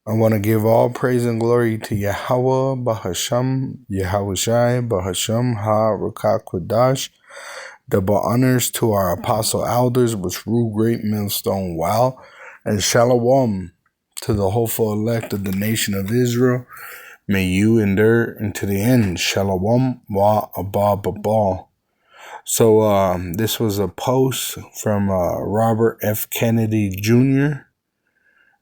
I want to give all praise and glory to Yahweh, Bahasham, Yahushai, Bahasham, Ha-Rakak-Kwadash. Double honors to our apostle elders, which rule Great Millstone Wow, and Shalom to the hopeful elect of the nation of Israel. May you endure into the end. Shalom wa abba babal. So this was a post from Robert F. Kennedy Jr.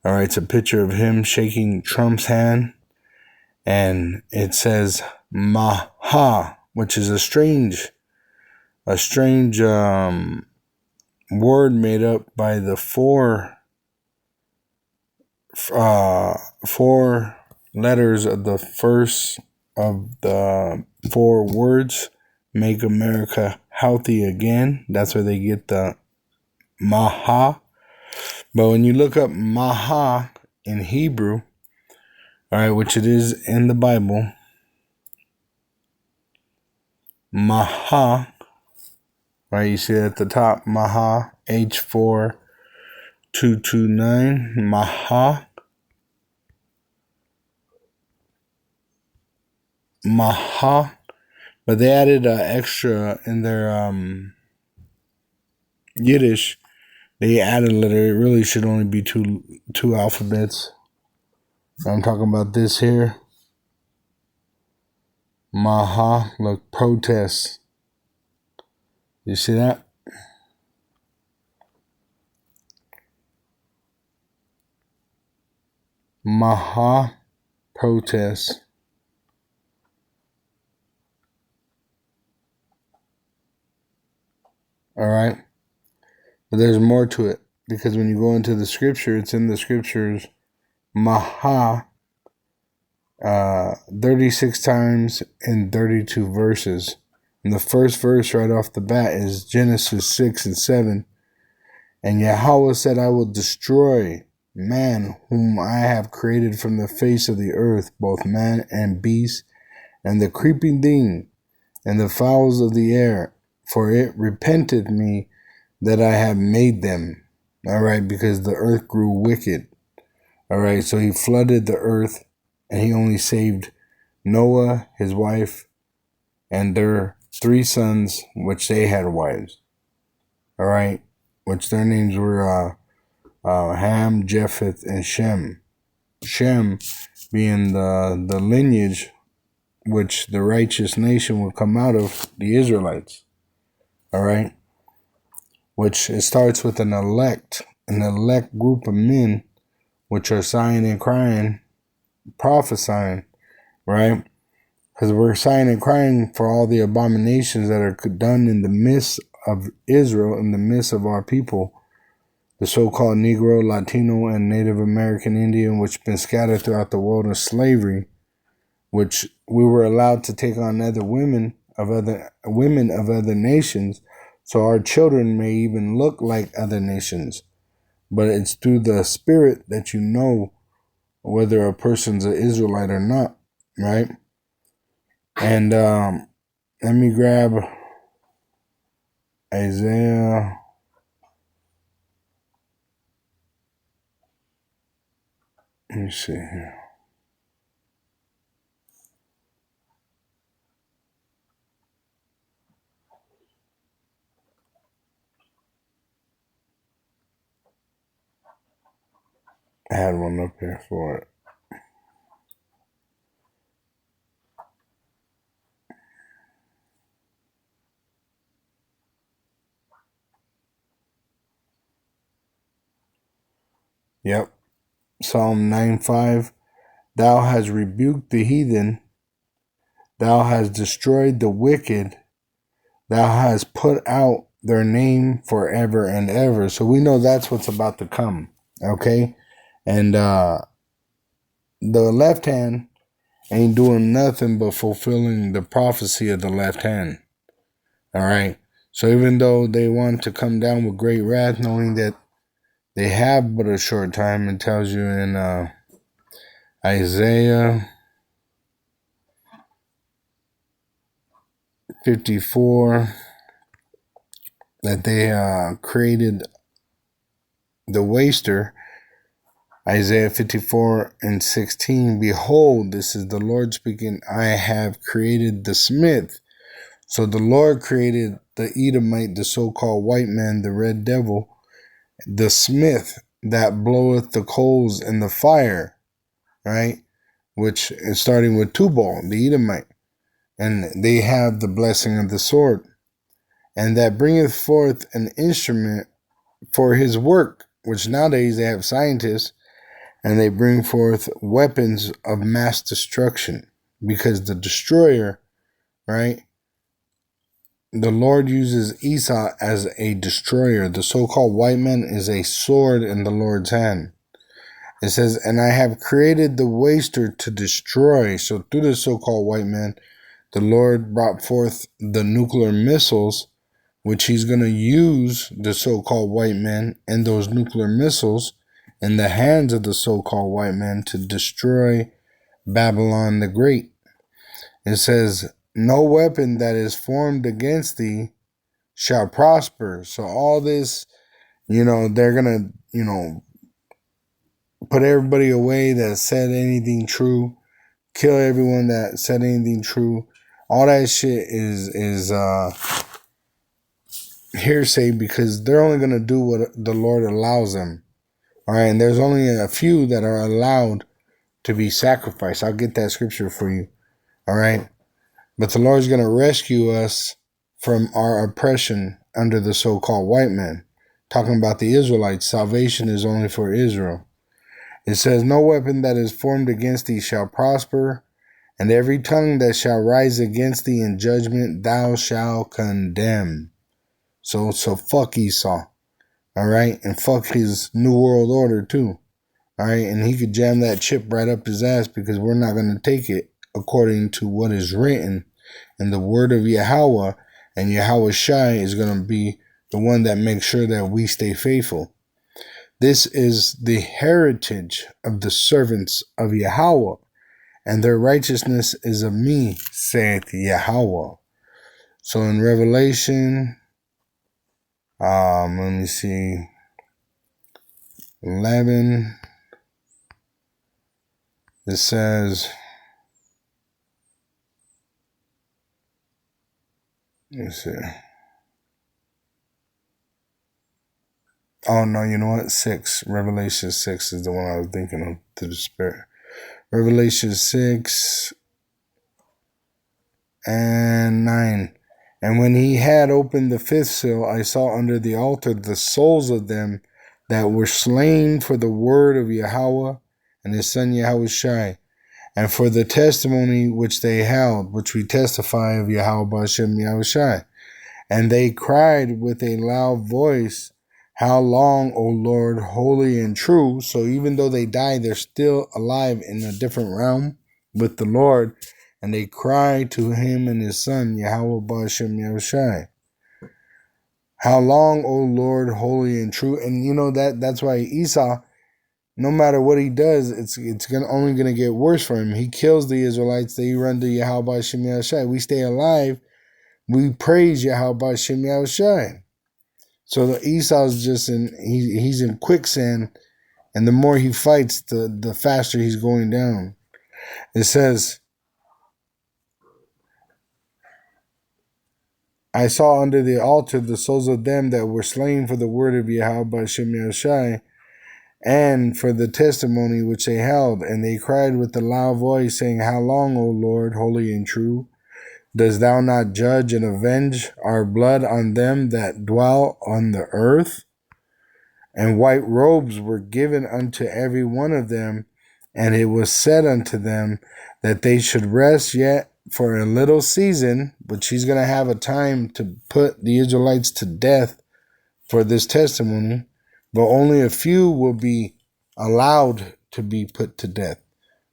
All right, it's a picture of him shaking Trump's hand, and it says Maha, which is a strange word made up by the four letters of the first of the four words, make America healthy again. That's where they get the Maha. But when you look up Maha in Hebrew, all right, which it is in the Bible, Maha, right, you see it at the top, Maha, H4229, Maha, but they added an extra in their Yiddish. They added a letter. It really should only be two alphabets. I'm talking about this here. Maha, look, protest. You see that? Maha, protest. All right. But there's more to it, because when you go into the scripture, it's in the scriptures, Maha, 36 times in 32 verses. And the first verse right off the bat is Genesis 6 and 7. And Yahweh said, I will destroy man whom I have created from the face of the earth, both man and beast, and the creeping thing, and the fowls of the air, for it repenteth me that I have made them. All right, because the earth grew wicked. All right, so he flooded the earth, and he only saved Noah, his wife, and their 3 sons, which they had wives. All right, which their names were Ham, Japheth, and Shem. Shem being the lineage which the righteous nation would come out of, the Israelites. All right, which it starts with an elect group of men, which are sighing and crying, prophesying, right? Because we're sighing and crying for all the abominations that are done in the midst of Israel, in the midst of our people, the so-called Negro, Latino, and Native American Indian, which have been scattered throughout the world in slavery, which we were allowed to take on other women of other nations, so our children may even look like other nations. But it's through the spirit that you know whether a person's an Israelite or not, right? And let me grab Isaiah. Let me see here. I had one up here for it. Yep. Psalm 9:5. Thou hast rebuked the heathen. Thou hast destroyed the wicked. Thou hast put out their name forever and ever. So we know that's what's about to come. Okay? And the left hand ain't doing nothing but fulfilling the prophecy of the left hand. All right? So even though they want to come down with great wrath, knowing that they have but a short time, it tells you in Isaiah 54 that they created the waster, Isaiah 54:16, behold, this is the Lord speaking, I have created the smith. So the Lord created the Edomite, the so-called white man, the red devil, the smith that bloweth the coals in the fire, right? Which is starting with Tubal, the Edomite. And they have the blessing of the sword. And that bringeth forth an instrument for his work, which nowadays they have scientists, and they bring forth weapons of mass destruction. Because the destroyer, right? The Lord uses Esau as a destroyer. The so-called white man is a sword in the Lord's hand. It says, and I have created the waster to destroy. So through the so-called white man, the Lord brought forth the nuclear missiles, which he's going to use the so-called white man and those nuclear missiles in the hands of the so-called white man to destroy Babylon the Great. It says, no weapon that is formed against thee shall prosper. So all this, they're going to, put everybody away that said anything true, kill everyone that said anything true. All that shit is hearsay, because they're only going to do what the Lord allows them. All right, and there's only a few that are allowed to be sacrificed. I'll get that scripture for you. All right, but the Lord's going to rescue us from our oppression under the so-called white man. Talking about the Israelites, salvation is only for Israel. It says, no weapon that is formed against thee shall prosper, and every tongue that shall rise against thee in judgment thou shalt condemn. So fuck Esau. All right, and fuck his New World Order too. All right, and he could jam that chip right up his ass, because we're not going to take it according to what is written in the word of Yahweh, and Yahweh Shai is going to be the one that makes sure that we stay faithful. This is the heritage of the servants of Yahweh, and their righteousness is of me, saith Yahweh. So in Revelation, let me see, 11, it says, let's see. Oh, no, you know what? 6. Revelation 6 is the one I was thinking of, to the Spirit. Revelation 6 and 9. And when he had opened the 5th seal, I saw under the altar the souls of them that were slain for the word of Yahweh and his son Yahweh Shai, and for the testimony which they held, which we testify of Yahweh B'Shem Yahweh Shai. And they cried with a loud voice, how long, O Lord, holy and true? So even though they died, they're still alive in a different realm with the Lord. And they cried to him and his son, Yahweh B'Shem Yahweh Shai. How long, O Lord, holy and true? And that's why Esau, no matter what he does, it's only gonna get worse for him. He kills the Israelites, they run to Yahweh B'Shem Yahweh Shai. We stay alive, we praise Yahweh B'Shem Yahweh Shai. So the Esau's just he's in quicksand, and the more he fights, the faster he's going down. It says, I saw under the altar the souls of them that were slain for the word of Yahweh B'Shem Yahweh Shai, and for the testimony which they held. And they cried with a loud voice, saying, how long, O Lord, holy and true? Dost thou not judge and avenge our blood on them that dwell on the earth? And white robes were given unto every one of them, and it was said unto them that they should rest yet for a little season, which he's going to have a time to put the Israelites to death for this testimony, but only a few will be allowed to be put to death.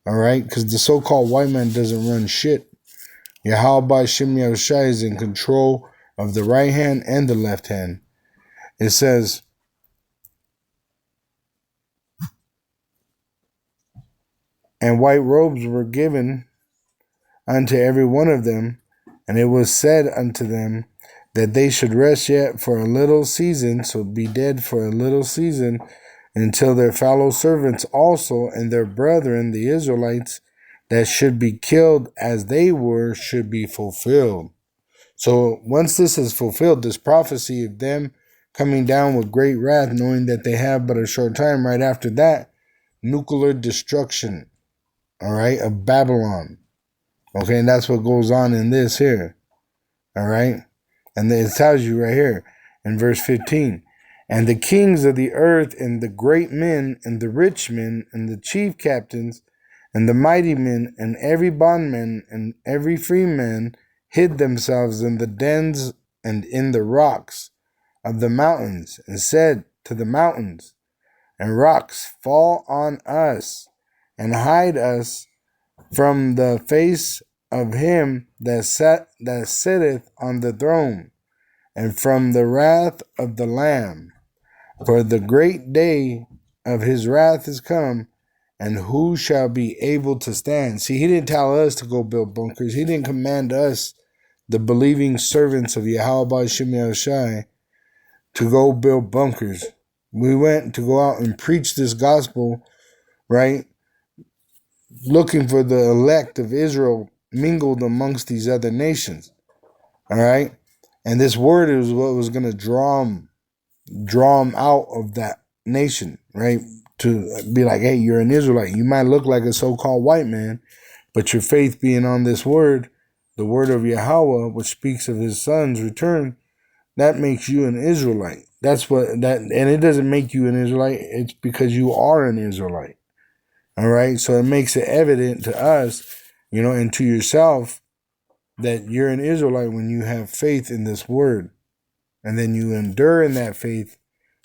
All right? Because the so-called white man doesn't run shit. Yahweh B'Shem Yahweh Shai is in control of the right hand and the left hand. It says, and white robes were given unto every one of them, and it was said unto them that they should rest yet for a little season, so be dead for a little season, until their fellow servants also and their brethren, the Israelites, that should be killed as they were, should be fulfilled. So once this is fulfilled, this prophecy of them coming down with great wrath, knowing that they have but a short time, right after that, nuclear destruction, all right, of Babylon. Okay, and that's what goes on in this here, all right? And it tells you right here in verse 15, and the kings of the earth and the great men and the rich men and the chief captains and the mighty men and every bondman and every free man hid themselves in the dens and in the rocks of the mountains, and said to the mountains and rocks, fall on us and hide us from the face of him that sitteth on the throne, and from the wrath of the Lamb. For the great day of his wrath is come, and who shall be able to stand? See, he didn't tell us to go build bunkers. He didn't command us, the believing servants of Yahweh Shem Yahushai, to go build bunkers. We went to go out and preach this gospel, right? Looking for the elect of Israel mingled amongst these other nations, all right? And this word is what was going to draw them out of that nation, right? To be like, hey, you're an Israelite. You might look like a so-called white man, but your faith being on this word, the word of Yahweh, which speaks of his son's return, that makes you an Israelite. That's what that, and it doesn't make you an Israelite. It's because you are an Israelite. All right. So it makes it evident to us, and to yourself, that you're an Israelite when you have faith in this word. And then you endure in that faith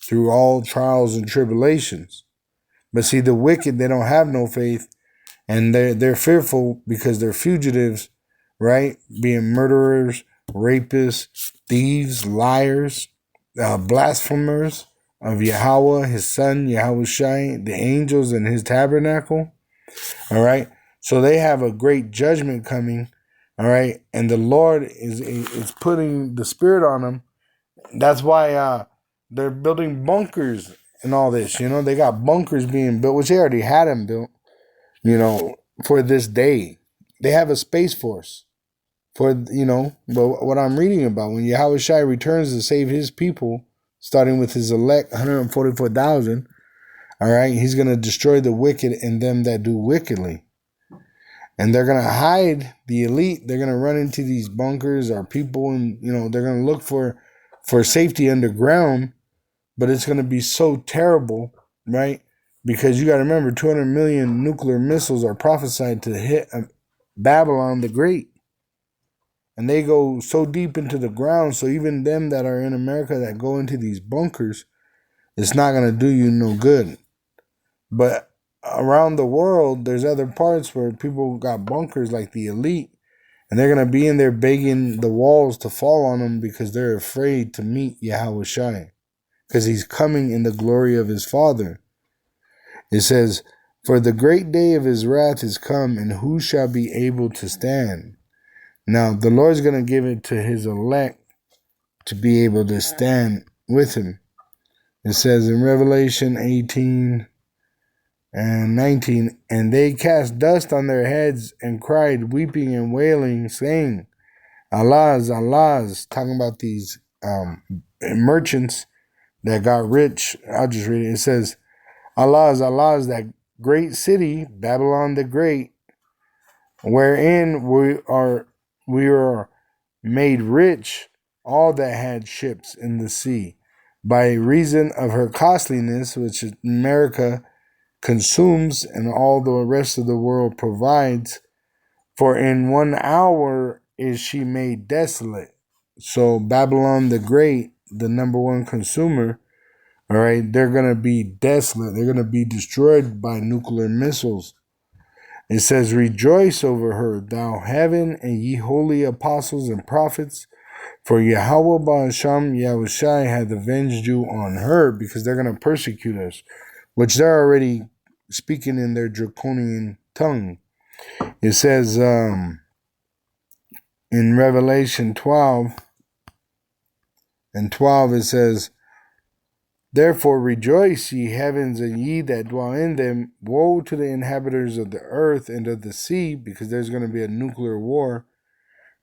through all trials and tribulations. But see, the wicked, they don't have no faith, and they're fearful because they're fugitives, right? Being murderers, rapists, thieves, liars, blasphemers of Yahweh, his son, Yahushai, the angels in his tabernacle. All right. So they have a great judgment coming. All right. And the Lord is putting the Spirit on them. That's why they're building bunkers and all this. They got bunkers being built, which they already had them built, for this day. They have a space force for, but what I'm reading about, when Yahushai returns to save his people, starting with his elect, 144,000, all right, he's going to destroy the wicked and them that do wickedly. And they're going to hide the elite. They're going to run into these bunkers or people, and, they're going to look for safety underground, but it's going to be so terrible, right? Because you got to remember, 200 million nuclear missiles are prophesied to hit Babylon the Great. And they go so deep into the ground, so even them that are in America that go into these bunkers, it's not going to do you no good. But around the world, there's other parts where people got bunkers like the elite, and they're going to be in there begging the walls to fall on them because they're afraid to meet Yahushai, because he's coming in the glory of his Father. It says, for the great day of his wrath is come, and who shall be able to stand? Now, the Lord's going to give it to his elect to be able to stand with him. It says in Revelation 18 and 19, and they cast dust on their heads and cried, weeping and wailing, saying, Allah's, Allah's, talking about these merchants that got rich. I'll just read it. It says, Allah's, Allah's, that great city, Babylon the Great, wherein we are made rich, all that had ships in the sea, by reason of her costliness, which America consumes and all the rest of the world provides. For in 1 hour is she made desolate. So Babylon the Great, the number one consumer, all right, they're going to be desolate. They're going to be destroyed by nuclear missiles. It says, rejoice over her, thou heaven, and ye holy apostles and prophets, for Yahweh Ba'asham Yahushai hath avenged you on her, because they're going to persecute us, which they're already speaking in their draconian tongue. It says in Revelation 12, and 12 it says, Therefore rejoice, ye heavens, and ye that dwell in them. Woe to the inhabitants of the earth and of the sea, because there's going to be a nuclear war.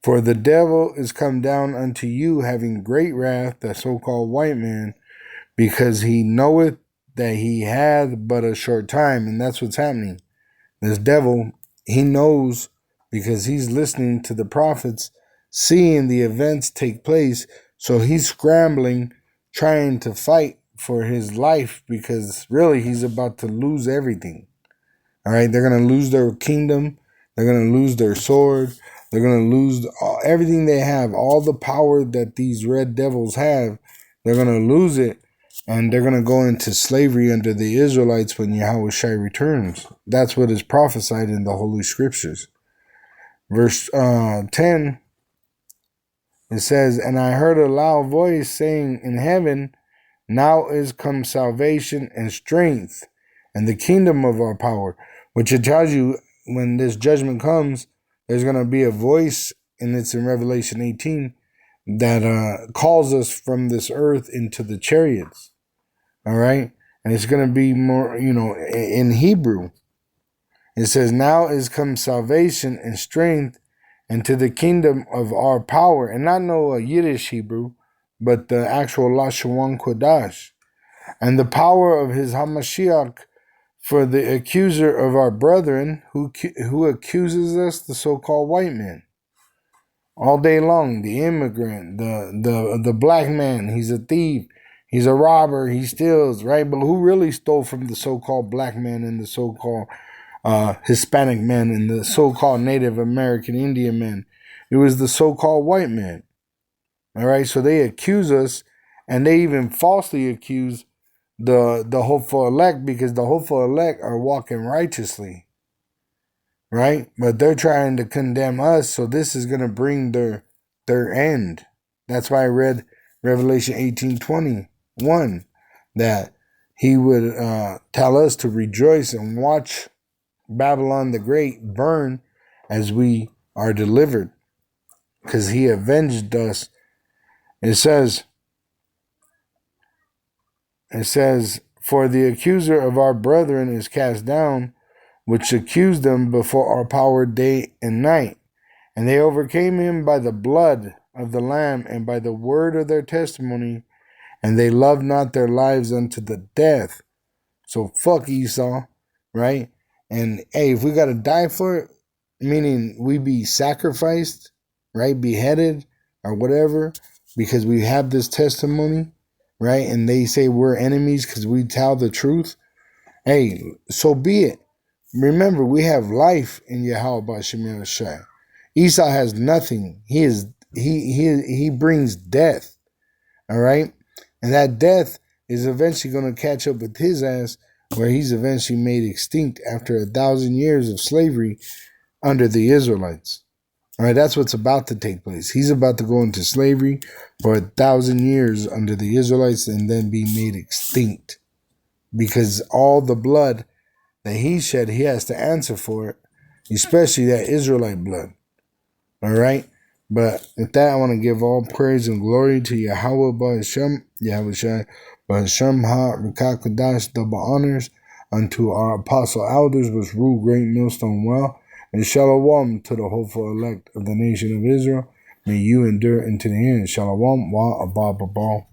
For the devil is come down unto you, having great wrath, the so-called white man, because he knoweth that he hath but a short time. And that's what's happening. This devil, he knows because he's listening to the prophets, seeing the events take place. So he's scrambling, trying to fight for his life, because really he's about to lose everything. All right, they're going to lose their kingdom. They're going to lose their sword. They're going to lose everything they have, all the power that these red devils have. They're going to lose it, and they're going to go into slavery under the Israelites when Yahweh Shai returns. That's what is prophesied in the Holy Scriptures. Verse 10, it says, "And I heard a loud voice saying in heaven, now is come salvation and strength and the kingdom of our power." Which it tells you when this judgment comes, there's going to be a voice, and it's in Revelation 18, that calls us from this earth into the chariots. All right? And it's going to be more, in Hebrew. It says, now is come salvation and strength and to the kingdom of our power. And not no Yiddish Hebrew, but the actual Lashon Kodash. And the power of his Hamashiach, for the accuser of our brethren, who accuses us, the so-called white man. All day long, the immigrant, the black man, he's a thief, he's a robber, he steals, right? But who really stole from the so-called black man and the so-called Hispanic man and the so-called Native American Indian man? It was the so-called white man. All right, so they accuse us, and they even falsely accuse the hopeful elect, because the hopeful elect are walking righteously, right? But they're trying to condemn us, so this is going to bring their end. That's why I read Revelation 18:21, that he would tell us to rejoice and watch Babylon the Great burn as we are delivered, because he avenged us. It says, for the accuser of our brethren is cast down, which accused them before our power day and night. And they overcame him by the blood of the Lamb and by the word of their testimony, and they loved not their lives unto the death. So fuck Esau, right? And hey, if we got to die for it, meaning we be sacrificed, right, beheaded or whatever, because we have this testimony, right? And they say we're enemies because we tell the truth. Hey, so be it. Remember, we have life in Yahweh B'Shem Yahshai. Esau has nothing. He brings death. All right? And that death is eventually going to catch up with his ass, where he's eventually made extinct after 1,000 years of slavery under the Israelites. All right, that's what's about to take place. He's about to go into slavery for 1,000 years under the Israelites and then be made extinct, because all the blood that he shed, he has to answer for it, especially that Israelite blood. All right? But with that, I want to give all praise and glory to Yahweh B'Shem, Yahweh Shai, B'Shem Ha, Rikakadash, double honors unto our apostle elders, which rule great millstone well, and shalom to the hopeful elect of the nation of Israel. May you endure into the end. Shalom wa abba.